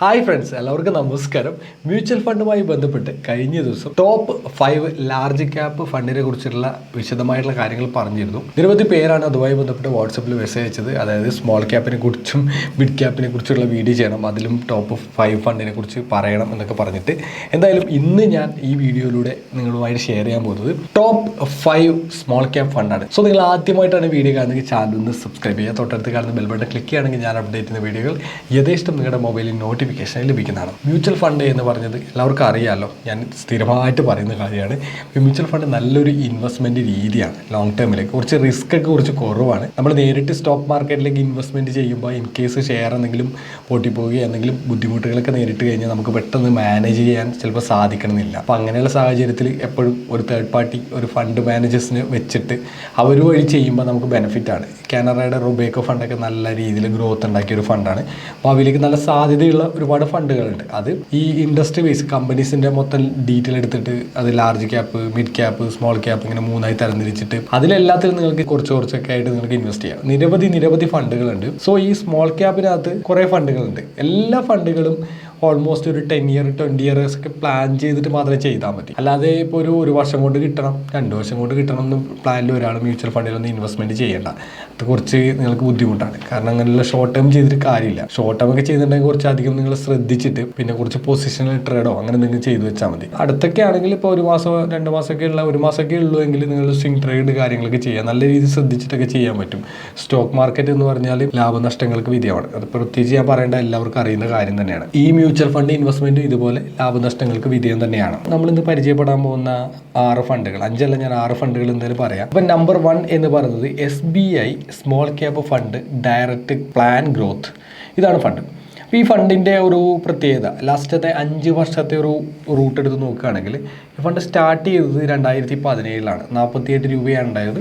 Hi friends, എല്ലാവർക്കും നമസ്കാരം. Mutual ഫണ്ടുമായി ബന്ധപ്പെട്ട് കഴിഞ്ഞ ദിവസം ടോപ്പ് 5 ലാർജ് ക്യാപ്പ് ഫണ്ടിനെ കുറിച്ചുള്ള വിശദമായിട്ടുള്ള കാര്യങ്ങൾ പറഞ്ഞിരുന്നു. നിരവധി പേരാണ് അതുമായി ബന്ധപ്പെട്ട് വാട്സപ്പിൽ മെസ്സേജ് അയച്ചത്. അതായത് സ്മോൾ ക്യാപ്പിനെ കുറിച്ചും മിഡ് ക്യാപ്പിനെ കുറിച്ചുള്ള വീഡിയോ ചെയ്യണം, അതിലും ടോപ്പ് 5 ഫണ്ടിനെ കുറിച്ച് പറയണം എന്നൊക്കെ പറഞ്ഞിട്ട് എന്തായാലും ഇന്ന് ഞാൻ ഈ വീഡിയോയിലൂടെ നിങ്ങളുമായിട്ട് ഷെയർ ചെയ്യാൻ പോകുന്നത് ടോപ്പ് 5 സ്മോൾ ക്യാപ്പ് ഫണ്ടാണ്. സോ നിങ്ങൾ ആദ്യമായിട്ടാണ് വീഡിയോ കാണുന്നെങ്കിൽ ചാനൽ ഒന്ന് സബ്സ്ക്രൈബ് ചെയ്യുക. തൊട്ടടുത്ത് കാണുന്ന ബെൽ ബട്ടൺ ക്ലിക്ക് ചെയ്യുകയാണെങ്കിൽ ഞാൻ അപ്ഡേറ്റ് ചെയ്യുന്ന വീഡിയോകൾ യഥേഷ്ടം നിങ്ങളുടെ മൊബൈലിൽ നോട്ടിഫിക്കേഷൻ ലഭിക്കുന്നതാണ്. മ്യൂച്വൽ ഫണ്ട് എന്ന് പറഞ്ഞത് എല്ലാവർക്കും അറിയാമല്ലോ, ഞാൻ സ്ഥിരമായിട്ട് പറയുന്ന കാര്യമാണ്. മ്യൂച്വൽ ഫണ്ട് നല്ലൊരു ഇൻവെസ്റ്റ്മെൻറ്റ് രീതിയാണ്. ലോങ് ടേമിലേക്ക് കുറച്ച് റിസ്ക് ഒക്കെ കുറച്ച് കുറവാണ്. നമ്മൾ നേരിട്ട് സ്റ്റോക്ക് മാർക്കറ്റിലേക്ക് ഇൻവെസ്റ്റ്മെൻറ്റ് ചെയ്യുമ്പോൾ ഇൻ കേസ് ഷെയർ എന്തെങ്കിലും പൊട്ടിപ്പോവുകയോ എന്തെങ്കിലും ബുദ്ധിമുട്ടുകളൊക്കെ നേരിട്ട് കഴിഞ്ഞാൽ നമുക്ക് പെട്ടെന്ന് മാനേജ് ചെയ്യാൻ ചിലപ്പോൾ സാധിക്കണമെന്നില്ല. അപ്പോൾ അങ്ങനെയുള്ള സാഹചര്യത്തിൽ എപ്പോഴും ഒരു തേർഡ് പാർട്ടി ഒരു ഫണ്ട് മാനേജേഴ്സിന് വെച്ചിട്ട് അവർ വഴി ചെയ്യുമ്പോൾ നമുക്ക് ബെനിഫിറ്റാണ്. കാനറയുടെ റുബേക്കോ ഫണ്ടൊക്കെ നല്ല രീതിയിൽ ഗ്രോത്ത് ഉണ്ടാക്കിയ ഒരു ഫണ്ടാണ്. അപ്പോൾ അവയിലേക്ക് നല്ല സാധ്യതയുള്ള ഒരുപാട് ഫണ്ടുകളുണ്ട്. അത് ഈ ഇൻഡസ്ട്രി ബേസ് കമ്പനീസിൻ്റെ മൊത്തം ഡീറ്റെയിൽ എടുത്തിട്ട് അത് large cap, mid cap, small cap ഇങ്ങനെ മൂന്നായി തരംതിരിച്ചിട്ട് അതിലെല്ലാത്തിലും നിങ്ങൾക്ക് കുറച്ചൊക്കെ ആയിട്ട് നിങ്ങൾക്ക് ഇൻവെസ്റ്റ് ചെയ്യാം. നിരവധി ഫണ്ടുകളുണ്ട്. സോ ഈ സ്മോൾ ക്യാപ്പിനകത്ത് കുറേ ഫണ്ടുകളുണ്ട്. എല്ലാ ഫണ്ടുകളും ഓൾമോസ്റ്റ് ഒരു 10 ഇയർ 20 ഇയേഴ്സ് ഒക്കെ പ്ലാൻ ചെയ്തിട്ട് മാത്രമേ ചെയ്താൽ മതി. അല്ലാതെ ഇപ്പോൾ ഒരു വർഷം കൊണ്ട് കിട്ടണം, 2 വർഷം കൊണ്ട് കിട്ടണം എന്ന് പ്ലാനിൽ ഒരാൾ മ്യൂച്വൽ ഫണ്ടിലൊന്നും ഇൻവെസ്റ്റ്മെൻറ്റ് ചെയ്യേണ്ട. അത് കുറച്ച് നിങ്ങൾക്ക് ബുദ്ധിമുട്ടാണ്. കാരണം അങ്ങനെയുള്ള ഷോർട്ട് ടേം ചെയ്തിട്ട് കാര്യമില്ല. ഷോർട്ട് ടേം ഒക്കെ ചെയ്തിട്ടുണ്ടെങ്കിൽ കുറച്ചധികം നിങ്ങൾ ശ്രദ്ധിച്ചിട്ട് പിന്നെ കുറച്ച് പൊസിഷണൽ ട്രേഡോ അങ്ങനെ എന്തെങ്കിലും ചെയ്തു വെച്ചാൽ മതി. അടുത്തൊക്കെ ആണെങ്കിൽ ഇപ്പോൾ 1 മാസം 2 മാസമൊക്കെ ഉള്ള 1 മാസമൊക്കെ ഉള്ളൂ എങ്കിൽ നിങ്ങൾ സ്വിംഗ് ട്രേഡ് കാര്യങ്ങളൊക്കെ ചെയ്യാം. നല്ല രീതിയിൽ ശ്രദ്ധിച്ചിട്ടൊക്കെ ചെയ്യാൻ പറ്റും. സ്റ്റോക്ക് മാർക്കറ്റ് എന്ന് പറഞ്ഞാൽ ലാഭനഷ്ടങ്ങൾക്ക് വിധേയമാണ്. അത് പ്രത്യേകിച്ച് ഞാൻ പറയേണ്ട എല്ലാവർക്കും അറിയുന്ന കാര്യം തന്നെയാണ്. ഈ മ്യൂച്വൽ ഫണ്ട് ഇൻവെസ്റ്റ്മെന്റ് ഇതുപോലെ ലാഭനഷ്ടങ്ങൾക്ക് വിധേയം തന്നെയാണ്. നമ്മളിന്ന് പരിചയപ്പെടാൻ പോകുന്ന 6 ഫണ്ടുകൾ, 5 അല്ല, ഞാൻ 6 ഫണ്ടുകൾ എന്തായാലും പറയാം. അപ്പം നമ്പർ 1 എന്ന് പറയുന്നത് SBI small cap fund direct plan growth. ഇതാണ് ഫണ്ട്. അപ്പോൾ ഈ ഫണ്ടിൻ്റെ ഒരു പ്രത്യേകത, ലാസ്റ്റത്തെ 5 വർഷത്തെ ഒരു റൂട്ട് എടുത്ത് നോക്കുകയാണെങ്കിൽ ഈ ഫണ്ട് സ്റ്റാർട്ട് ചെയ്തത് 2017 48 രൂപയാണ് ഉണ്ടായത്.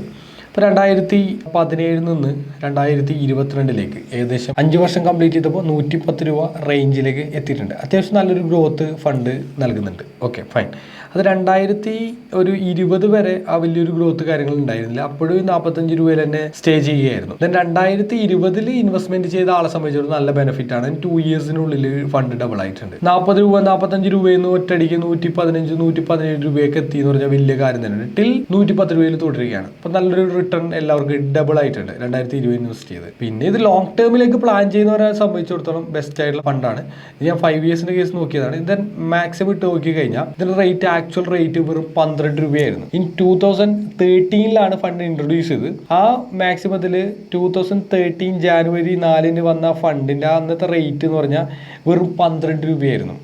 ഇപ്പോൾ 2017 നിന്ന് 2022 ഏകദേശം 5 വർഷം കംപ്ലീറ്റ് ചെയ്തപ്പോൾ 110 രൂപ റേഞ്ചിലേക്ക് എത്തിയിട്ടുണ്ട്. അത്യാവശ്യം നല്ലൊരു ഗ്രോത്ത് ഫണ്ട് നൽകുന്നുണ്ട്. Okay, fine. അത് 2020 വരെ ആ വലിയൊരു ഗ്രോത്ത് കാര്യങ്ങൾ ഉണ്ടായിരുന്നില്ല. അപ്പോഴും 45 രൂപയിൽ തന്നെ സ്റ്റേ ചെയ്യുകയായിരുന്നു. ദെൻ 2020 ഇൻവെസ്റ്റ്മെന്റ് ചെയ്ത ആളെ സംബന്ധിച്ചിടത്തോളം നല്ല ബെനിഫിറ്റ് ആണ്. 2 ഇയേഴ്സിനുള്ളിൽ ഫണ്ട് ഡബിൾ ആയിട്ടുണ്ട്. 40 രൂപ 45 രൂപയിൽ നിന്ന് ഒറ്റയടിക്ക് 115 117 രൂപയൊക്കെ എത്തി എന്ന് പറഞ്ഞാൽ വലിയ കാര്യം തന്നെയാണ്. ടിൽ 110 രൂപയിൽ തുടരുകയാണ്. അപ്പം നല്ലൊരു റിട്ടേൺ എല്ലാവർക്കും ഡബിൾ ആയിട്ടുണ്ട് 2020 ഇൻവെസ്റ്റ് ചെയ്ത്. പിന്നെ ഇത് ലോങ് ടേമിലേക്ക് പ്ലാൻ ചെയ്യുന്നവരെ സംബന്ധിച്ചിടത്തോളം ബെസ്റ്റ് ആയിട്ടുള്ള ഫണ്ടാണ്. ഞാൻ 5 ഇയേഴ്സിന്റെ കേസ് നോക്കിയതാണ്. ദെൻ മാക്സിമം ഇട്ട് നോക്കി കഴിഞ്ഞാൽ ഇതിന്റെ റേറ്റ് ആക്ച്വൽ റേറ്റ് വെറും 12 രൂപയായിരുന്നു. ഇൻ 2013 ഫണ്ട് ഇൻട്രൊഡ്യൂസ് ചെയ്ത് ആ മാക്സിമത്തിൽ 2013 ജാനുവരി 4 വന്ന ഫണ്ടിന്റെ അന്നത്തെ റേറ്റ് എന്ന് പറഞ്ഞാൽ വെറും 12 രൂപയായിരുന്നു.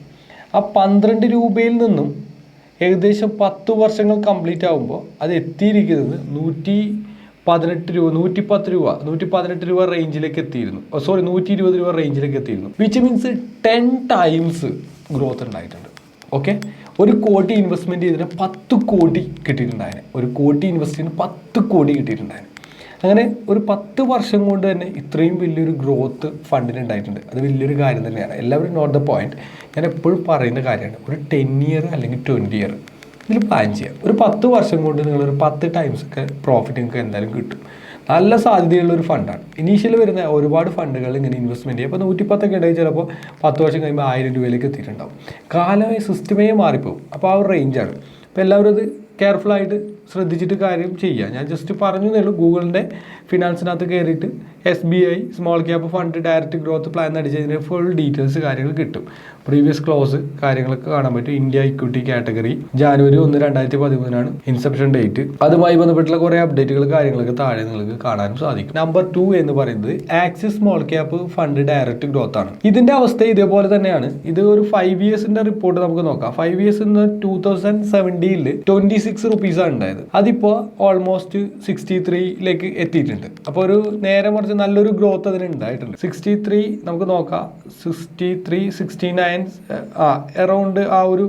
ആ 12 രൂപയിൽ നിന്നും ഏകദേശം 10 വർഷങ്ങൾ കംപ്ലീറ്റ് ആകുമ്പോൾ അത് എത്തിയിരിക്കുന്നത് 118 രൂപ 118 രൂപ റേഞ്ചിലേക്ക് എത്തിയിരുന്നു. 120 രൂപ റേഞ്ചിലേക്ക് എത്തിയിരുന്നു. വിച്ച് മീൻസ് 10 ടൈംസ് ഗ്രോത്ത് ഉണ്ടായിട്ടുണ്ട്. ഓക്കെ, 1 കോടി ഇൻവെസ്റ്റ്മെൻറ്റ് ചെയ്തിട്ട് 10 കോടി കിട്ടിയിട്ടുണ്ടായിരുന്നു. 1 കോടി ഇൻവെസ്റ്റ് ചെയ്യുന്ന 10 കോടി കിട്ടിയിട്ടുണ്ടായിരുന്നു. അങ്ങനെ ഒരു 10 വർഷം കൊണ്ട് തന്നെ ഇത്രയും വലിയൊരു ഗ്രോത്ത് ഫണ്ടിന് ഉണ്ടായിട്ടുണ്ട്. അത് വലിയൊരു കാര്യം തന്നെയാണ്. എല്ലാവരും നോട്ട് ദ പോയിന്റ്. ഞാൻ എപ്പോഴും പറയുന്ന കാര്യമാണ്, ഒരു 10 ഇയർ അല്ലെങ്കിൽ 20 ഇയർ ഇതിൽ പ്ലാൻ ചെയ്യാം. ഒരു 10 വർഷം കൊണ്ട് നിങ്ങളൊരു 10 ടൈംസ് ഒക്കെ പ്രോഫിറ്റ് നിങ്ങൾക്ക് എന്തായാലും കിട്ടും. നല്ല സാധ്യതയുള്ള ഒരു ഫണ്ടാണ്. ഇനീഷ്യൽ വരുന്ന ഒരുപാട് ഫണ്ടുകൾ ഇങ്ങനെ ഇൻവെസ്റ്റ്മെൻറ്റ് ചെയ്യും. അപ്പോൾ 110 ഇടയിൽ ചിലപ്പോൾ 10 വർഷം കഴിയുമ്പോൾ 1000 രൂപയിലേക്ക് എത്തിയിട്ടുണ്ടാവും. കാലമേ സിസ്റ്റമേ മാറിപ്പോകും. അപ്പോൾ ആ ഒരു റേഞ്ചാണ്. അപ്പോൾ എല്ലാവരും അത് കെയർഫുള്ളായിട്ട് ശ്രദ്ധിച്ചിട്ട് കാര്യം ചെയ്യുക. ഞാൻ ജസ്റ്റ് പറഞ്ഞു തരുള്ളൂ. ഗൂഗിളിൻ്റെ ഫിനാൻസിനകത്ത് കയറിയിട്ട് SBI small cap fund direct growth plan അടിച്ചതിൻ്റെ ഫുൾ ഡീറ്റെയിൽസ് കാര്യങ്ങൾ കിട്ടും. പ്രീവിയസ് ക്ലോസ് കാര്യങ്ങളൊക്കെ കാണാൻ പറ്റും. India equity category January 1 2013 inception date. അതുമായി ബന്ധപ്പെട്ടുള്ള കുറേ അപ്ഡേറ്റുകൾ കാര്യങ്ങളൊക്കെ താഴെ നിങ്ങൾക്ക് കാണാനും സാധിക്കും. നമ്പർ 2 എന്ന് പറയുന്നത് axis small cap fund direct growth ആണ്. ഇതിന്റെ അവസ്ഥ ഇതേപോലെ തന്നെയാണ്. ഇത് ഒരു 5 ഇയേഴ്സിന്റെ റിപ്പോർട്ട് നമുക്ക് നോക്കാം. 5 ഇയേഴ്സ് 2017 26 റുപ്പീസാണ് ഉണ്ടായത്. അതിപ്പോൾ ഓൾമോസ്റ്റ് 63 എത്തിയിട്ടുണ്ട്. അപ്പോൾ ഒരു നേരെ മറിച്ച് നല്ലൊരു ഗ്രോത്ത് അതിന് ഉണ്ടായിട്ടുണ്ട്. 63 നമുക്ക് നോക്കാം. 63 69 അറൗണ്ട് ആ ഒരു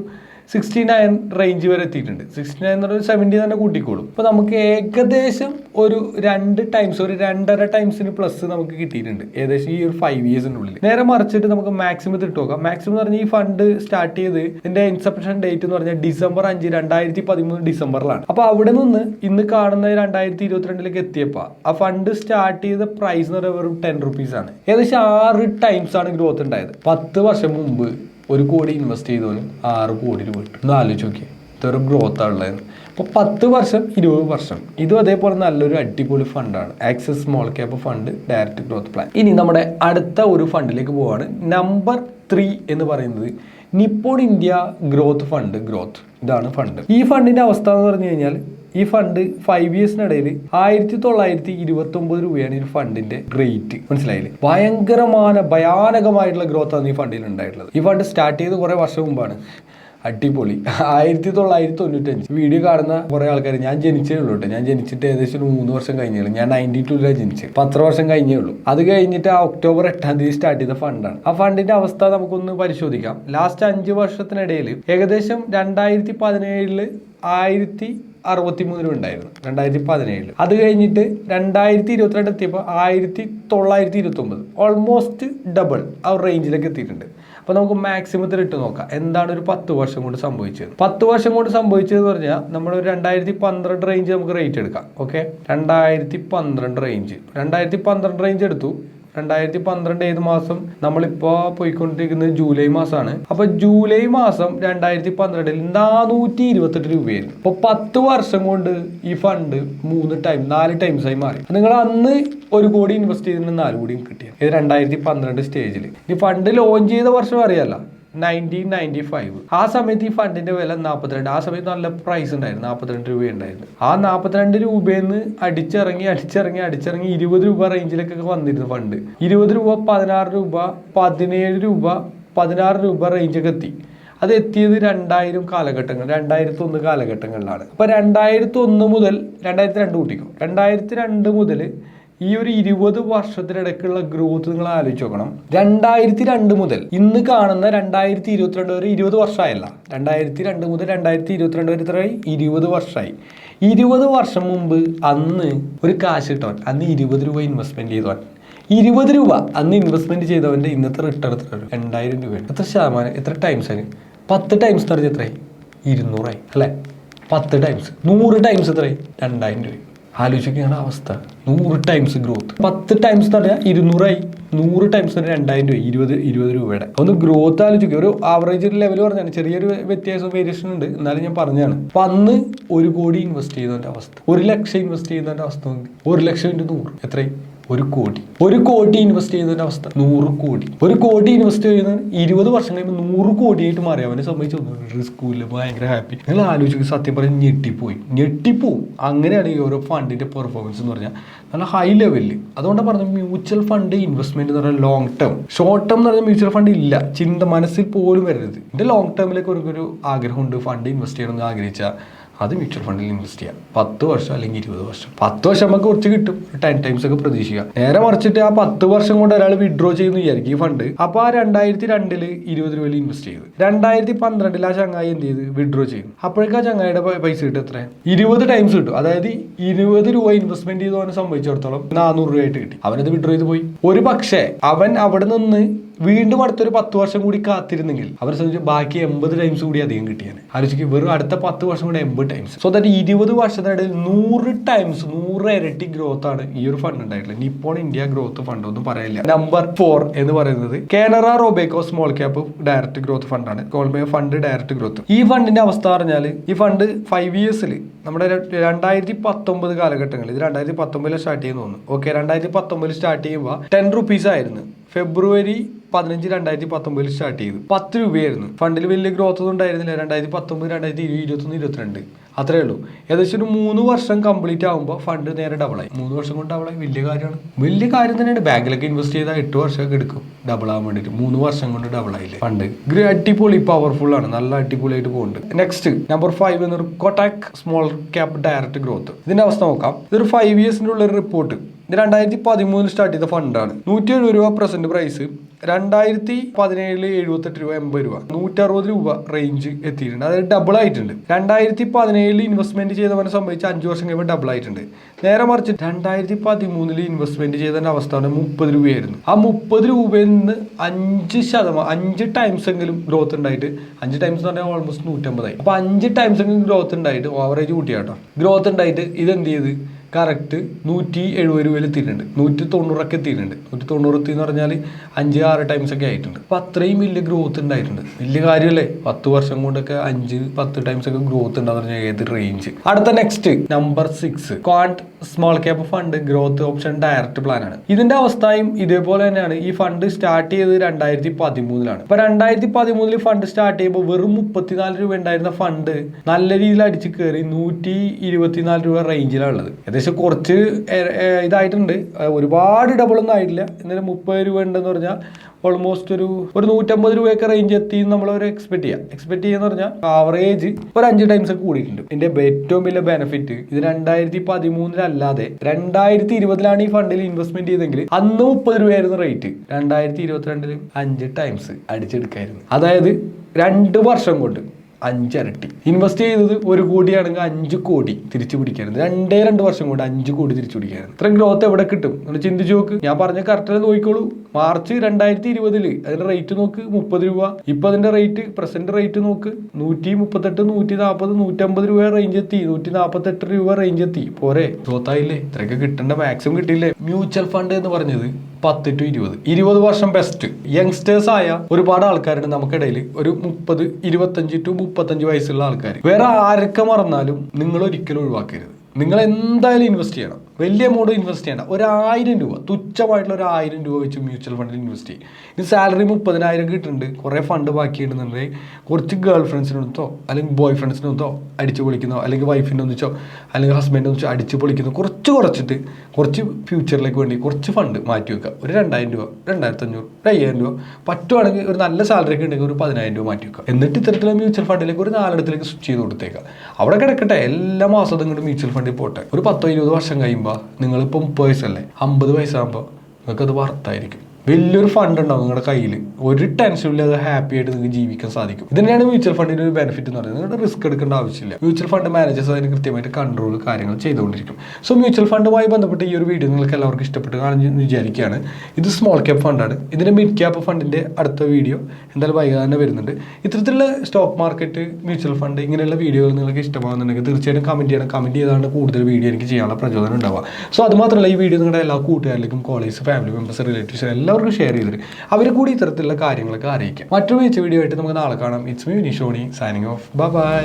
69 റേഞ്ച് വരെ എത്തിയിട്ടുണ്ട്. 69 എന്ന് പറഞ്ഞാൽ 70 തന്നെ കൂട്ടിക്കോളും. അപ്പോൾ നമുക്ക് ഏകദേശം ഒരു 2 ടൈംസ്, ഒരു 2.5 ടൈംസിന് പ്ലസ് നമുക്ക് കിട്ടിയിട്ടുണ്ട് ഏകദേശം ഈ ഒരു 5 ഇയേഴ്സിനുള്ളിൽ. നേരെ മറിച്ചിട്ട് നമുക്ക് മാക്സിമം ഇട്ട് നോക്കാം. മാക്സിമം എന്ന് പറഞ്ഞാൽ ഈ ഫണ്ട് സ്റ്റാർട്ട് ചെയ്ത് ഇതിന്റെ ഇൻസെപ്ഷൻ ഡേറ്റ് എന്ന് പറഞ്ഞാൽ December 5, 2013 ഡിസംബറിലാണ്. അപ്പോൾ അവിടെ നിന്ന് ഇന്ന് കാണുന്ന 2022 എത്തിയപ്പോൾ ആ ഫണ്ട് സ്റ്റാർട്ട് ചെയ്ത പ്രൈസ് എന്ന് പറയുന്നത് വെറും 10 റുപ്പീസ് ആണ്. ഏകദേശം 6 ടൈംസ് ആണ് ഗ്രോത്ത് ഉണ്ടായത്. 10 വർഷം മുമ്പ് 1 കോടി ഇൻവെസ്റ്റ് ചെയ്തവനും 6 കോടി രൂപ കിട്ടും. ഒന്ന് ആലോചിച്ച് നോക്കിയേ, ഇതൊരു ഗ്രോത്താണ് ഉള്ളത്. അപ്പോൾ 10 വർഷം 20 വർഷം ഇതും അതേപോലെ നല്ലൊരു അടിപൊളി ഫണ്ടാണ് Axis small cap fund direct growth plan. ഇനി നമ്മുടെ അടുത്ത ഒരു ഫണ്ടിലേക്ക് പോവാണ്. നമ്പർ 3 എന്ന് പറയുന്നത് നിപ്പോൺ ഇന്ത്യ ഗ്രോത്ത് ഫണ്ട്. ഇതാണ് ഫണ്ട്. ഈ ഫണ്ടിന്റെ അവസ്ഥ എന്ന് പറഞ്ഞു കഴിഞ്ഞാൽ ഈ ഫണ്ട് 5 ഇയേഴ്സിനിടയിൽ 1929 രൂപയാണ് ഈ ഫണ്ടിന്റെ റേറ്റ്. മനസ്സിലായില്ലേ? ഭയാനകമായിട്ടുള്ള ഗ്രോത്ത് ആണ് ഈ ഫണ്ടിൽ ഉണ്ടായിട്ടുള്ളത്. ഈ ഫണ്ട് സ്റ്റാർട്ട് ചെയ്ത് കുറെ വർഷം മുമ്പാണ്. അടിപൊളി. 1995 വീഡിയോ കാണുന്ന കുറെ ആൾക്കാർ, ഞാൻ ജനിച്ചേ ഉള്ളൂ കേട്ടോ. ഞാൻ ജനിച്ചിട്ട് ഏകദേശം 3 വർഷം കഴിഞ്ഞേ ഉള്ളൂ. ഞാൻ 92 ജനിച്ചത്. 10 വർഷം കഴിഞ്ഞേ ഉള്ളൂ. അത് കഴിഞ്ഞിട്ട് October 8 സ്റ്റാർട്ട് ചെയ്ത ഫണ്ടാണ്. ആ ഫണ്ടിന്റെ അവസ്ഥ നമുക്കൊന്ന് പരിശോധിക്കാം. ലാസ്റ്റ് 5 വർഷത്തിനിടയിൽ ഏകദേശം 2017 1063 രൂപ ഉണ്ടായിരുന്നു 2017. അത് കഴിഞ്ഞിട്ട് 2022 എത്തിയപ്പോൾ 1929, ഓൾമോസ്റ്റ് ഡബിൾ ആ റേഞ്ചിലേക്ക് എത്തിയിട്ടുണ്ട്. അപ്പോൾ നമുക്ക് മാക്സിമത്തിൽ ഇട്ട് നോക്കാം എന്താണ് ഒരു 10 വർഷം കൊണ്ട് സംഭവിച്ചത്. 10 വർഷം കൊണ്ട് സംഭവിച്ചതെന്ന് പറഞ്ഞാൽ നമ്മൾ ഒരു 2012 റേഞ്ച് നമുക്ക് റേറ്റ് എടുക്കാം. ഓക്കെ, 2012 റേഞ്ച് എടുത്തു. 2012 ഏത് മാസം? നമ്മളിപ്പോൾ പോയിക്കൊണ്ടിരിക്കുന്നത് ജൂലൈ മാസമാണ്. അപ്പോൾ ജൂലൈ മാസം 2012 428 രൂപയായിരുന്നു. അപ്പോൾ 10 വർഷം കൊണ്ട് ഈ ഫണ്ട് 4 ടൈംസായി മാറി. നിങ്ങൾ അന്ന് 1 കോടി ഇൻവെസ്റ്റ് ചെയ്തിട്ട് 4 കോടിയും കിട്ടിയത്. ഇത് 2012 സ്റ്റേജിൽ. ഈ ഫണ്ട് ലോഞ്ച് ചെയ്ത വർഷം അറിയാലോ, 1995. ആ സമയത്ത് ഈ ഫണ്ടിന്റെ വില 42. ആ സമയത്ത് നല്ല പ്രൈസ് ഉണ്ടായിരുന്നു, 42 രൂപ ഉണ്ടായിരുന്നു. ആ 42 രൂപയിൽ നിന്ന് അടിച്ചിറങ്ങി 20 രൂപ റേഞ്ചിലേക്കൊക്കെ വന്നിരുന്നു ഫണ്ട്. 20 രൂപ, 16 രൂപ, 17 രൂപ, 16 രൂപ റേഞ്ചൊക്കെ എത്തി. അത് എത്തിയത് 2001 കാലഘട്ടങ്ങളിലാണ്. അപ്പൊ 2001 മുതൽ 2002 കൂട്ടിക്കും. 2002 മുതൽ ഈ ഒരു 20 വർഷത്തിനിടയ്ക്കുള്ള ഗ്രോത്ത് നിങ്ങൾ ആലോചിച്ച് നോക്കണം. 2002 മുതൽ ഇന്ന് കാണുന്ന 2022 വരെ 20 വർഷമായല്ല. 2002 മുതൽ 2022 വരെ എത്രയായി? 20 വർഷമായി. 20 വർഷം മുമ്പ് അന്ന് ഒരു കാശ് കിട്ടവൻ, അന്ന് 20 രൂപ ഇൻവെസ്റ്റ്മെന്റ് ചെയ്തവൻ, 20 രൂപ അന്ന് ഇൻവെസ്റ്റ്മെന്റ് ചെയ്തവന്റെ ഇന്നത്തെ റിട്ടേൺ എത്ര? 2000 രൂപയാണ്. എത്ര ശതമാനം? എത്ര ടൈംസ് ആണ്? 10 ടൈംസ് എന്ന് പറഞ്ഞാൽ എത്രയായി? 200 അല്ലെ? 10 ടൈംസ് 100 ടൈംസ് എത്രയായി? 2000 രൂപ. ആലോചിക്കുകയാണ് അവസ്ഥ. 100 ടൈംസ് ഗ്രോത്ത്. 10 ടൈംസ് എന്ന് പറഞ്ഞാൽ 200 100 ടൈംസ് 2000 രൂപ, 20 രൂപയുടെ ഒന്ന് ഗ്രോത്ത് ആലോചിക്കുക. ഒരു ആവറേജ് ലെവൽ പറഞ്ഞാണ്, ചെറിയൊരു വ്യത്യാസം വേരിയേഷൻ ഉണ്ട്, എന്നാലും ഞാൻ പറഞ്ഞാണ്. അപ്പൊ അന്ന് 1 കോടി ഇൻവെസ്റ്റ് ചെയ്യുന്നതിന്റെ അവസ്ഥ, 1 ലക്ഷം ഇൻവെസ്റ്റ് ചെയ്യുന്നതിന്റെ അവസ്ഥ, 1 ലക്ഷം × 100 എത്രയും? 1 കോടി. 1 കോടി ഇൻവെസ്റ്റ് ചെയ്യുന്നതിന്റെ അവസ്ഥ 100 കോടി. 1 കോടി ഇൻവെസ്റ്റ് ചെയ്യുന്നത് 20 വർഷം കഴിയുമ്പോൾ 100 കോടിയായിട്ട് മാറി. അവനെ സംബന്ധിച്ച് റിസ്ക് ഇല്ല, ഭയങ്കര ഹാപ്പി. നിങ്ങൾ ആലോചിക്കുക, സത്യം പറഞ്ഞാൽ ഞെട്ടിപ്പോവും. അങ്ങനെയാണ് ഈ ഓരോ ഫണ്ടിന്റെ പെർഫോമൻസ് എന്ന് പറഞ്ഞാൽ നല്ല ഹൈ ലെവലിൽ. അതുകൊണ്ടാണ് പറഞ്ഞത് മ്യൂച്വൽ ഫണ്ട് ഇൻവെസ്റ്റ്മെന്റ് എന്ന് പറഞ്ഞാൽ ലോങ് ടേം. ഷോർട്ട് ടേം എന്ന് പറഞ്ഞാൽ മ്യൂച്വൽ ഫണ്ട് ഇല്ല, മനസ്സിൽ പോലും വരരുത്. എൻ്റെ ലോങ് ടേമിലേക്ക് ഒരു ആഗ്രഹമുണ്ട്, ഫണ്ട് ഇൻവെസ്റ്റ് ചെയ്യണമെന്ന് ആഗ്രഹിച്ചാൽ അത് മ്യൂച്വൽ ഫണ്ടിൽ ഇൻവെസ്റ്റ് ചെയ്യാം. 10 വർഷം അല്ലെങ്കിൽ 20 വർഷം. 10 വർഷം നമുക്ക് കുറച്ച് കിട്ടും, 10 ടൈംസ് ഒക്കെ പ്രതീക്ഷിക്കാം. നേരെ മറിച്ചിട്ട് ആ 10 വർഷം കൊണ്ട് ഒരാൾ വിഡ്രോ ചെയ്യുന്നു വിചാരിക്കും ഈ ഫണ്ട്. അപ്പോൾ ആ 2002 20 രൂപയിൽ ഇൻവെസ്റ്റ് ചെയ്തു. 2012 ആ ചങ്ങായി എന്ത് ചെയ്ത്? വിഡ്രോ ചെയ്യും. അപ്പോഴേക്കും ആ ചങ്ങായിയുടെ പൈസ കിട്ടും എത്ര? 20 ടൈംസ് കിട്ടും. അതായത് 20 രൂപ ഇൻവെസ്റ്റ്മെന്റ് ചെയ്തവനെ സംബന്ധിച്ചിടത്തോളം 400 രൂപയായിട്ട് കിട്ടി. അവനത് വിഡ്രോ ചെയ്ത് പോയി. ഒരു പക്ഷേ അവൻ അവിടെ നിന്ന് വീണ്ടും അടുത്തൊരു 10 വർഷം കൂടി കാത്തിരുന്നെങ്കിൽ അവരെ സംബന്ധിച്ച് ബാക്കി 80 ടൈംസ് കൂടി അധികം കിട്ടിയാണ്. ആലോചിക്കും, വെറും അടുത്ത 10 വർഷം കൂടി 80 ടൈംസ്. സോ ദാറ്റ് 20 വർഷത്തിനിടയിൽ 100 ടൈംസ് 100 ഇരട്ടി ഗ്രോത്ത് ആണ് ഈ ഒരു ഫണ്ട് ഉണ്ടായിട്ടുള്ളത്. നിപ്പോൺ ഇന്ത്യ ഗ്രോത്ത് ഫണ്ട് ഒന്നും പറയില്ല. നമ്പർ 4 എന്ന് പറയുന്നത് Canara Robeco small cap direct growth ഫണ്ടാണ്. Fund direct growth. ഈ ഫണ്ടിന്റെ അവസ്ഥ പറഞ്ഞാൽ ഈ ഫണ്ട് 5 ഇയേഴ്സിൽ നമ്മുടെ 2019 കാലഘട്ടങ്ങളിൽ, ഇത് 2019 സ്റ്റാർട്ട് ചെയ്യുന്ന തോന്നുന്നു. ഓക്കെ, 2019 സ്റ്റാർട്ട് ചെയ്യുമ്പോൾ 10 റുപ്പീസ് ആയിരുന്നു. February 15, 2019 സ്റ്റാർട്ട് ചെയ്തു. 10 രൂപയായിരുന്നു. ഫണ്ടിൽ വലിയ ഗ്രോത്ത് ഒന്നും ഉണ്ടായിരുന്നില്ല. 2019, 2020, 2021, 2022 അത്രേ ഉള്ളൂ. ഏകദേശം ഒരു 3 വർഷം കംപ്ലീറ്റ് ആകുമ്പോൾ ഫണ്ട് നേരെ ഡബിളായി. 3 വർഷം കൊണ്ട് ഡബിളായി. വലിയ കാര്യമാണ്, വലിയ കാര്യം തന്നെയാണ്. ബാങ്കിലൊക്കെ ഇൻവെസ്റ്റ് ചെയ്താൽ 8 വർഷമൊക്കെ എടുക്കും ഡബിൾ ആകാൻ വേണ്ടിയിട്ട്. 3 വർഷം കൊണ്ട് ഡബിളായില്ലേ ഫണ്ട്. അടിപൊളി, പവർഫുൾ ആണ്, നല്ല അടിപൊളിയായിട്ട് പോകുന്നുണ്ട്. നെക്സ്റ്റ് നമ്പർ 5 എന്നൊരു Kotak small cap direct growth. ഇതിന്റെ അവസ്ഥ നോക്കാം. ഇതൊരു 5 ഇയേഴ്സിന്റെ ഉള്ള ഒരു റിപ്പോർട്ട് ഇത് 2013 സ്റ്റാർട്ട് ചെയ്ത ഫണ്ടാണ്. 170 രൂപ പ്രസന്റ് പ്രൈസ്. 2017 78 രൂപ 80 രൂപ 160 രൂപ റേഞ്ച് എത്തിയിട്ടുണ്ട്. അതായത് ഡബിൾ ആയിട്ടുണ്ട്. 2017 ഇൻവെസ്റ്റ്മെന്റ് ചെയ്തവനെ സംബന്ധിച്ച് 5 വർഷം കഴിയുമ്പോൾ ഡബിൾ ആയിട്ടുണ്ട്. നേരെ മറിച്ച് 2013 ഇൻവെസ്റ്റ്മെന്റ് ചെയ്തതിന്റെ അവസ്ഥ 30 രൂപയായിരുന്നു. ആ 30 രൂപയിൽ നിന്ന് 5 ടൈംസ് എങ്കിലും ഗ്രോത്ത് ഉണ്ടായിട്ട്, 5 ടൈംസ് എന്ന് പറഞ്ഞാൽ ഓൾമോസ്റ്റ് 150 അപ്പൊ 5 ടൈംസ് എങ്കിലും ഗ്രോത്ത് ഉണ്ടായിട്ട്, ഓവറേജ് കൂട്ടിയാട്ടോ, ഗ്രോത്ത് ഉണ്ടായിട്ട് ഇതെന്ത് ചെയ്ത് കറക്റ്റ് 170 രൂപയിൽ എത്തിയിട്ടുണ്ട്. 190 എത്തിയിട്ടുണ്ട്. 190 എന്ന് പറഞ്ഞാൽ 5-6 ടൈംസ് ഒക്കെ ആയിട്ടുണ്ട്. അപ്പൊ അത്രയും വലിയ ഗ്രോത്ത് ഉണ്ടായിട്ടുണ്ട്. വലിയ കാര്യമല്ലേ? 10 വർഷം കൊണ്ടൊക്കെ 5-10 ടൈംസ് ഒക്കെ ഗ്രോത്ത് ഉണ്ടാന്ന് പറഞ്ഞാൽ ഏത് റേഞ്ച്. അടുത്ത next number 6 Quant small cap fund growth option direct plan ആണ്. ഇതിന്റെ അവസ്ഥയും ഇതേപോലെ തന്നെയാണ്. ഈ ഫണ്ട് സ്റ്റാർട്ട് ചെയ്തത് 2013 അപ്പൊ 2013 ഫണ്ട് സ്റ്റാർട്ട് ചെയ്യുമ്പോൾ വെറും 34 രൂപ ഉണ്ടായിരുന്ന ഫണ്ട് നല്ല രീതിയിൽ അടിച്ച് കയറി 124 രൂപ റേഞ്ചിലാണ് ഉള്ളത്. ഏകദേശം കുറച്ച് ഇതായിട്ടുണ്ട്, ഒരുപാട് ഡബിൾ ഒന്നും ആയിട്ടില്ല. എന്നാലും 30 രൂപ ഉണ്ടെന്ന് പറഞ്ഞാൽ ഓൾമോസ്റ്റ് ഒരു 150 രൂപയൊക്കെ റേഞ്ച് എത്തി നമ്മൾ ഒരു എക്സ്പെക്ട് ചെയ്യാന്ന് പറഞ്ഞാൽ ആവറേജ് ഒരു 5 ടൈംസ് ഒക്കെ കൂടിയിട്ടുണ്ട്. ഇതിന്റെ ഏറ്റവും വലിയ ബെനിഫിറ്റ് ഇത് 2013 അല്ലാതെ 2020 ഈ ഫണ്ടിൽ ഇൻവെസ്റ്റ്മെന്റ് ചെയ്തെങ്കിൽ അന്ന് 30 രൂപയായിരുന്നു റേറ്റ്. 2022 5 ടൈംസ് അടിച്ചെടുക്കായിരുന്നു. അതായത് 2 വർഷം കൊണ്ട് 5 ഇരട്ടി. ഇൻവെസ്റ്റ് ചെയ്തത് 1 കോടിയാണെങ്കിൽ 5 കോടി തിരിച്ചു പിടിക്കായിരുന്നു. 2 വർഷം കൊണ്ട് 5 കോടി തിരിച്ചു പിടിക്കായിരുന്നു. ഇത്രയും ഗ്രോത്ത് എവിടെ കിട്ടും? നിങ്ങൾ ചിന്തിച്ചു നോക്ക്. ഞാൻ പറഞ്ഞ കറക്റ്റ് നോക്കിക്കോളൂ. മാർച്ച് 2020 അതിന്റെ റേറ്റ് നോക്ക് 30 രൂപ. ഇപ്പൊ അതിന്റെ റേറ്റ് പ്രസന്റ് റേറ്റ് നോക്ക് 138, 140, 150 രൂപ റേഞ്ച് എത്തി. 148 രൂപ റേഞ്ച് എത്തി. പോരെ? ഗ്രോത്തായില്ലേ? ഇത്രയൊക്കെ കിട്ടേണ്ട മാക്സിമം കിട്ടിയില്ലേ? മ്യൂച്വൽ ഫണ്ട് എന്ന് പറഞ്ഞത് 10 to 20 വർഷം ബെസ്റ്റ്. യങ്സ്റ്റേഴ്സ് ആയ ഒരുപാട് ആൾക്കാരുണ്ട് നമുക്കിടയിൽ. ഒരു 30, 25 to 35 വയസ്സുള്ള ആൾക്കാർ. വേറെ ആരൊക്കെ മറന്നാലും നിങ്ങൾ ഒരിക്കലും ഒഴിവാക്കരുത്. നിങ്ങൾ എന്തായാലും ഇൻവെസ്റ്റ് ചെയ്യണം. വലിയ എമൗണ്ട് ഇൻവെസ്റ്റ് ചെയ്യണം. 1000 രൂപ, തുച്ഛമായിട്ടുള്ള 1000 രൂപ വെച്ച് മ്യൂച്വൽ ഫണ്ടിൽ ഇൻവെസ്റ്റ് ചെയ്യും. ഇത് സാലറി 30,000 കിട്ടുന്നുണ്ട്, കുറേ ഫണ്ട് ബാക്കിയിട്ടുണ്ടെന്നുണ്ടെങ്കിൽ കുറച്ച് ഗേൾ ഫ്രണ്ട്സിനൊത്തോ അല്ലെങ്കിൽ ബോയ് ഫ്രണ്ട്സിനൊത്തോ അടിച്ചു പൊളിക്കുന്നോ, അല്ലെങ്കിൽ വൈഫിൻ്റെ ഒന്നിച്ചോ അല്ലെങ്കിൽ ഹസ്ബൻഡിനെ ഒന്നിച്ചോ അടിച്ചു പൊളിക്കുന്നോ കുറച്ചിട്ട് കുറച്ച് ഫ്യൂച്ചറിലേക്ക് വേണ്ടി കുറച്ച് ഫണ്ട് മാറ്റി വെക്കുക. ഒരു 2000 രൂപ, 2500, 5000 രൂപ പറ്റുവാണെങ്കിൽ ഒരു നല്ല സാലറി ഒക്കെ ഉണ്ടെങ്കിൽ ഒരു 10,000 രൂപ മാറ്റി വെക്കുക. എന്നിട്ട് ഇത്തരത്തിലുള്ള മ്യൂച്വൽ ഫണ്ടിലേക്ക് ഒരു 4 ഇടത്തിലേക്ക് സ്വിച്ച് ചെയ്ത് കൊടുത്തേക്കുക. അവിടെ കിടക്കട്ടെ, എല്ലാ മാസവും ഇങ്ങോട്ട് മ്യൂച്വൽ ഫണ്ടിൽ പോട്ടെ. ഒരു 10-20 വർഷം കഴിയുമ്പോൾ നിങ്ങളിപ്പോൾ 30 വയസ്സല്ലേ, 50 വയസ്സാകുമ്പോൾ നിങ്ങൾക്കത് വർത്തായിരിക്കും. വലിയൊരു ഫണ്ട് ഉണ്ടാവും നിങ്ങളുടെ കയ്യിൽ. ഒരു ടെൻഷനും ഇല്ലാതെ ഹാപ്പി ആയിട്ട് നിങ്ങൾക്ക് ജീവിക്കാൻ സാധിക്കും. ഇത് തന്നെയാണ് മ്യൂച്വൽ ഫണ്ടിന്റെ ഒരു ബെനിഫിറ്റ് എന്ന് പറയുന്നത്. നിങ്ങളുടെ റിസ്ക് എടുക്കേണ്ട ആവശ്യമില്ല. മ്യൂച്വൽ ഫണ്ട് മാനേജേഴ്സ് അതിന് കൃത്യമായിട്ട് കൺട്രോൾ കാര്യങ്ങൾ ചെയ്തുകൊണ്ടിരിക്കും. സോ മ്യൂച്വൽ ഫണ്ടുമായി ബന്ധപ്പെട്ട് ഈ ഒരു വീഡിയോ നിങ്ങൾക്ക് എല്ലാവർക്കും ഇഷ്ടപ്പെട്ട് കാണുമെന്ന് വിചാരിക്കുകയാണ്. ഇത് സ്മോൾ ക്യാപ്പ് ഫണ്ടാണ്. ഇതിന്റെ മിഡ് ക്യാപ്പ് ഫണ്ടിന്റെ അടുത്ത വീഡിയോ എന്തായാലും വൈകാതെ തന്നെ വരുന്നുണ്ട്. ഇത്തരത്തിലുള്ള സ്റ്റോക്ക് മാർക്കറ്റ്, മ്യൂച്വൽ ഫണ്ട് ഇങ്ങനെയുള്ള വീഡിയോകൾ നിങ്ങൾക്ക് ഇഷ്ടമാകുന്നുണ്ടെങ്കിൽ തീർച്ചയായിട്ടും കമന്റ് ചെയ്യണം. കമന്റ് ചെയ്താണ് കൂടുതൽ വീഡിയോ എനിക്ക് ചെയ്യാനുള്ള പ്രചോദനം ഉണ്ടാവുക. സോ അത് മാത്രമല്ല, ഈ വീഡിയോ നിങ്ങളുടെ എല്ലാ കൂട്ടുകാരിലേക്കും, കോളേജ്, ഫാമിലി മെമ്പേഴ്സ്, റിലേറ്റീവ്സ് എല്ലാവർക്കും ഷെയർ ചെയ്തിട്ട് അവർ കൂടി ഇത്തരത്തിലുള്ള കാര്യങ്ങളൊക്കെ അറിയിക്കാം. മറ്റൊരു വീഡിയോ ആയിട്ട് നമുക്ക് നാളെ കാണാം. It's me Vineesh signing off. By.